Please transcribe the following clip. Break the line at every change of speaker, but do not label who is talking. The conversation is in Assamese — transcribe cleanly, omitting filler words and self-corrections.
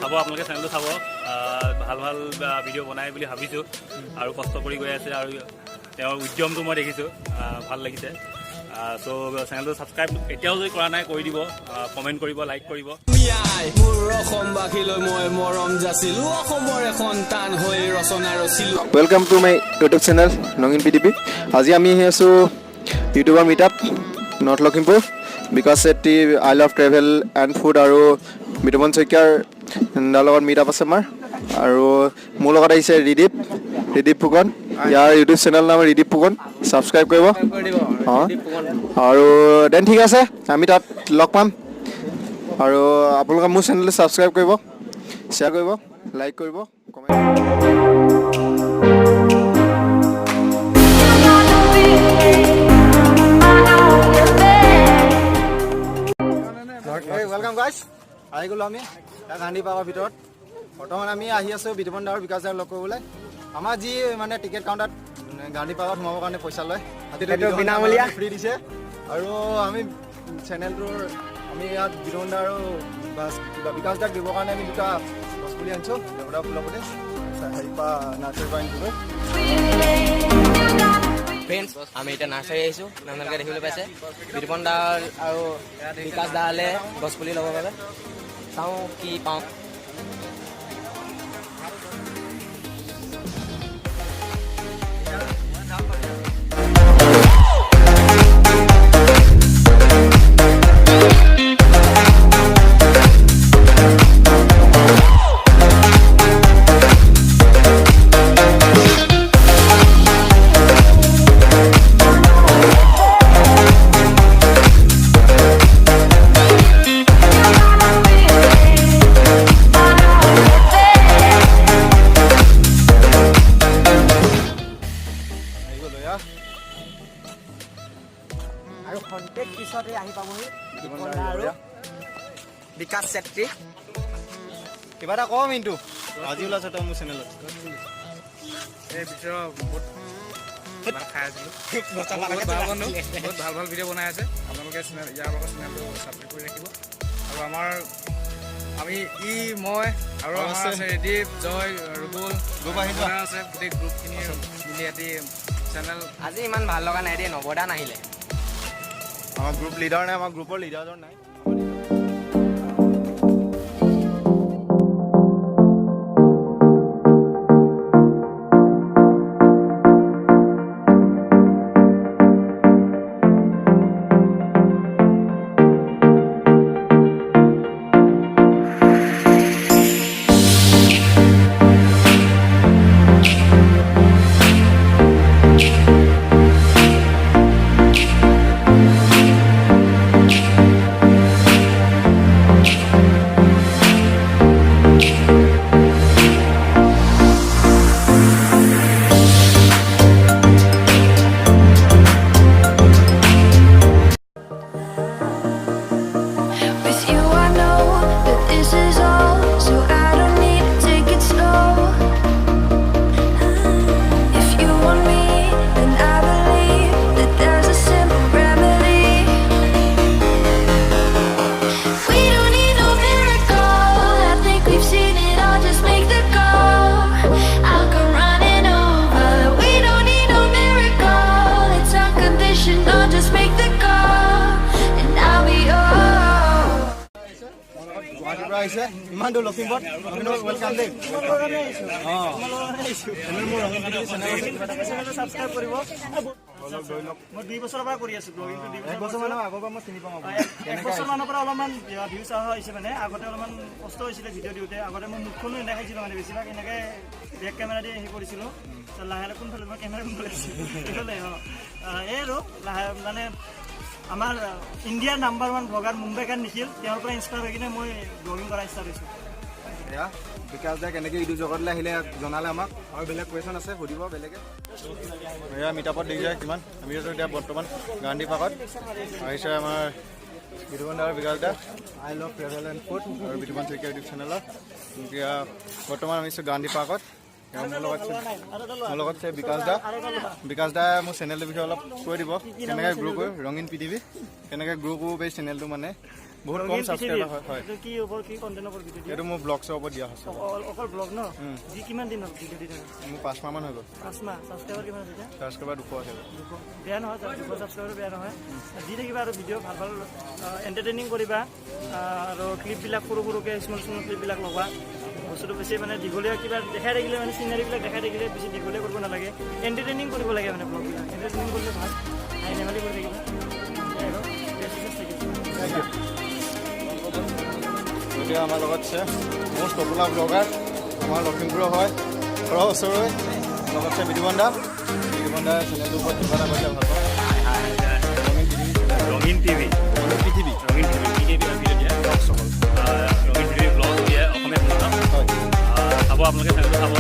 চাব আপোনালোকে চেনেলটো চাব ভাল ভাল ভিডিঅ' বনাই বুলি ভাবিছোঁ আৰু কষ্ট কৰি গৈ আছে আৰু তেওঁৰ উদ্যমটো মই দেখিছোঁ ভাল লাগিছে চ' চেনেলটো ছাবস্ক্ৰাইব এতিয়াও যদি কৰা নাই কৰি দিব কমেণ্ট কৰিব লাইক কৰিব
welcome to my YouTube channel ৰঙীন PDP আজি আমি আহি আছোঁ ইউটিউবৰ meetup north Lakhimpur Bikash Chetri I love travel and food আৰু বিতমন শইকীয়াৰ লগত মিটআপ আছে আমাৰ আৰু মোৰ লগত আহিছে ৰিদীপ ফুকন ইয়াৰ ইউটিউব চেনেল নাম ৰিদীপ ফুকন ছাবস্ক্ৰাইব কৰিব অঁ আৰু দেন ঠিক আছে আমি তাত লগ পাম আৰু আপোনালোকে মোৰ চেনেলটো ছাবস্ক্ৰাইব কৰিব শ্বেয়াৰ কৰিব লাইক কৰিব কমেণ্ট ৱেলকাম গাইজ আহি গ'লোঁ আমি গান্ধী পাৰ্কৰ ভিতৰত বৰ্তমান আমি আহি আছোঁ বিতমন দা আৰু বিকাশ দাক লগ কৰিবলৈ আমাৰ যি মানে টিকেট কাউণ্টাৰত গান্ধী পাৰ্কত সোমাবৰ কাৰণে পইচা লয় বিনামূলীয়া ফ্ৰী দিছে আৰু আমি চেনেলটোৰ আমি ইয়াত বিতমন দা আৰু বিকাশ দাক দিবৰ কাৰণে আমি দুটা গছপুলি আনিছোঁ দেৱদা ফুলৰ পুলি হেৰি পৰা নাৰ্চাৰীৰ পৰা আনিছোঁ
ফ্ৰেণ্ডছ আমি এতিয়া নাৰ্চাৰী আহিছোঁ আপোনালোকে দেখিবলৈ পাইছে বিতমন দা আৰু বিকাশ দালে গছপুলি ল'বৰ বাবে চাওঁ কি পাওঁ
আৰু খন্তেক পিছতে আহি পাবহি আৰু বিকাশ চেত্ৰী
কিবা এটা কওঁ মিণ্টু আজি ওলাইছে তই মোৰ চেনেলত
এই ভিতৰত বহুত খাই আছিলোঁ বহুত ভাল ভাল ভিডিঅ' বনাই আছে আপোনালোকে ইয়াৰ লগত চেনেলটো ছাবস্ক্ৰাইব কৰি ৰাখিব আৰু আমি মই আৰু আমাৰ আছে ৰিদীপ জয় ৰুবুল গ্ৰুপ আছে গোটেই গ্ৰুপখিনি মিলি এটি চেনেল
আজি ইমান ভাল লগা নাই দেই নৱদা নাহিলে
আমাৰ গ্ৰুপ লিডাৰ নাই আমাৰ গ্ৰুপৰ লিডাৰজন নাই আহিছে ইমান দূৰ লখিমপুৰত ৱেলকাম দেই ছাবস্ক্ৰাইব কৰিব মই 2 বছৰৰ পৰা কৰি আছোঁ ব্লগিংটো 1 বছৰমানৰ আগৰ পৰা মই চিনি পাওঁ 1 বছৰমানৰ পৰা অলপমান ভিউজ অহা হৈছে মানে আগতে অলপমান কষ্ট হৈছিলে ভিডিঅ' দিওঁতে আগতে মই মুখখনো নেদেখাইছিলোঁ মানে বেছিভাগ এনেকৈ বেক কেমেৰা দি হেৰি কৰিছিলোঁ লাহে লাহে কোনফালে মই কেমেৰা কোনফালে এইফালে এই আৰু লাহে মানে আমাৰ ইণ্ডিয়াৰ নাম্বাৰ 1 ব্লগাৰ মুম্বাইকাৰ নিখিল তেওঁৰ পৰা ইনস্পায়াৰ হৈ কিনে মই ব্লগিং কৰা ষ্টাৰ্ট হৈছোঁ এয়া বিকাশ দা কেনেকৈ ইউটিউব জগতলৈ আহিলে জনালে আমাক আৰু বেলেগ কুৱেশ্যন আছে সুধিব বেলেগে এয়া মিটআপত দেখিছে কিমান আমি এতিয়া বৰ্তমান গান্ধী পাৰ্কত আহিছে আমাৰ বিতমন দা আৰু বিকাশ দা I love travel and food আৰু বিতমন শইকীয়া ইউটিউব চেনেলত এতিয়া বৰ্তমান আমি আছোঁ গান্ধী পাৰ্কত মোৰ লগত আছে বিকাশ দা মোৰ চেনেলটোৰ বিষয়ে অলপ কৈ দিব কেনেকৈ গ্ৰ' কৰি ৰঙীন PDP কেনেকৈ গ্ৰ' কৰিব পাৰি চেনেলটো মানে
বহুত কম
ৰঙীন
ছাবস্ক্ৰাইবাৰ
পৃথিৱী।
হয়
এইটো কি ওপৰত কি কণ্টেণ্টৰ ওপৰত ভিডিঅ' দিয়ে
এইটো মোৰ ব্লগছৰ ওপৰত দিয়া হৈছে
অকল ব্লগ ন যি কিমান দিন হ'ল ভিডিঅ' দি থাকে
মোৰ 5 মাহমান হৈ গ'ল
5 মাহ ছাবস্ক্ৰাইবাৰ কিমান আছে এতিয়া
ছাবস্ক্ৰাইবাৰ 200 আছে
বেয়া নহয় 200 ছাবস্ক্ৰাইবাৰ বেয়া নহয় দি থাকিবা আৰু ভিডিঅ' ভাল ভাল এণ্টাৰটেইনিং কৰিবা আৰু ক্লিপবিলাক সৰু সৰুকৈ স্মল ক্লিপবিলাক ল'বা বস্তুটো বেছি মানে দীঘলীয়া কিবা দেখাই থাকিলে মানে চিনাৰীবিলাক দেখাই থাকিলে বেছি দীঘলীয়া কৰিব নালাগে এণ্টাৰটেইনিং কৰিব লাগে মানে ব্লগবিলাক এণ্টাৰটেইনিং কৰিলে ভাল হাঁহি ধেমালি কৰি থাকিবা
গতিকে আমাৰ লগত আছে মষ্ট পপুলাৰ ব্লগাৰ আমাৰ লখিমপুৰৰ হয় ঘৰৰ ওচৰৰে লগত আছে বিদুপন দা চেনেলটোৰ ওপৰত কিবা এটা কৰিলে ভাল পাওঁ
ৰঙীন টিভি
পৃথিৱী
ৰঙীন টিভি ভিডিঅ' দিয়ে ৰঙীন টিভি ব্লগ দিয়ে অসমীয়া ভাষা
হয়
চাব আপোনালোকে চেনেলটো চাব